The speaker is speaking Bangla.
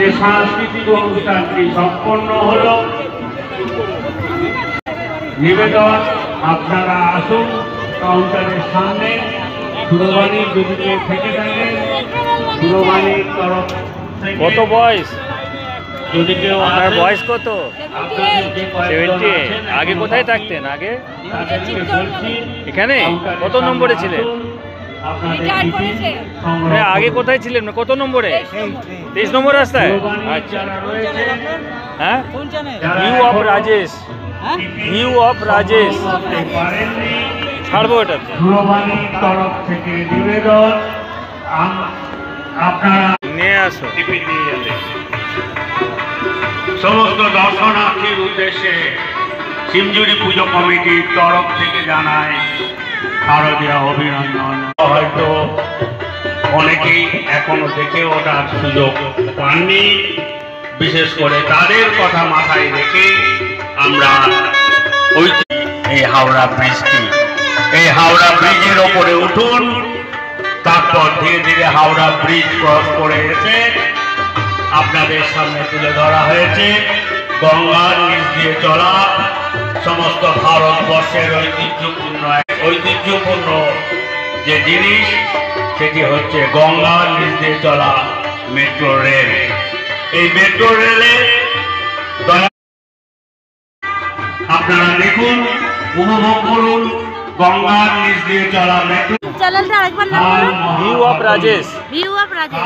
যে সাংস্কৃতিক অনুষ্ঠানটি সম্পন্ন হলো। নিবেদন, আপনারা আসুন কাউন্টারের সামনে। সুরবাণী যদি কেউ থেকে থাকেন, সুরবাণীর তরফ থেকে। কত বয়স? যদি কেউ আপনার বয়স কত? 70। আগে কোথায় থাকতেন? আগে তাদেরকে বলছি, এখানে কত নম্বরে ছিলেন? আগে কোথায় ছিলেন? কত নম্বরে? 23 নম্বর রাস্তায়। আচ্ছা, হ্যাঁ, view of Rajesh, view of Rajesh ছাড়বো এটা। সুরবাণীর তরফ থেকে নিবেদন, আপনারা নিয়ে আসো। সমস্ত দর্শনার্থীর উদ্দেশ্যে শিমজুরি পুজো কমিটির তরফ থেকে জানায় শারদীয় অভিনন্দন। হয়তো অনেকেই এখনো দেখে ওঠার সুযোগ পাননি, বিশেষ করে তাদের কথা মাথায় রেখে আমরা এই হাওড়া ব্রিজটি, এই হাওড়া ব্রিজের ওপরে উঠুন। তারপর ধীরে ধীরে হাওড়া ব্রিজ ক্রস করে এসে আপনাদের সামনে তুলে ধরা হয়েছে গঙ্গার নিচ দিয়ে চলা সমস্ত ভারতবর্ষের ঐতিহ্যপূর্ণ যে জিনিস, সেটি হচ্ছে গঙ্গার নিচ দিয়ে চলা মেট্রো রেল। এই মেট্রো রেলে আপনারা দেখুন, উপভোগ করুন গঙ্গার নিচ দিয়ে চলা মেট্রো। চ্যানেলটা আরেকবার নাম বলুন। View of Rajesh. View of Rajesh.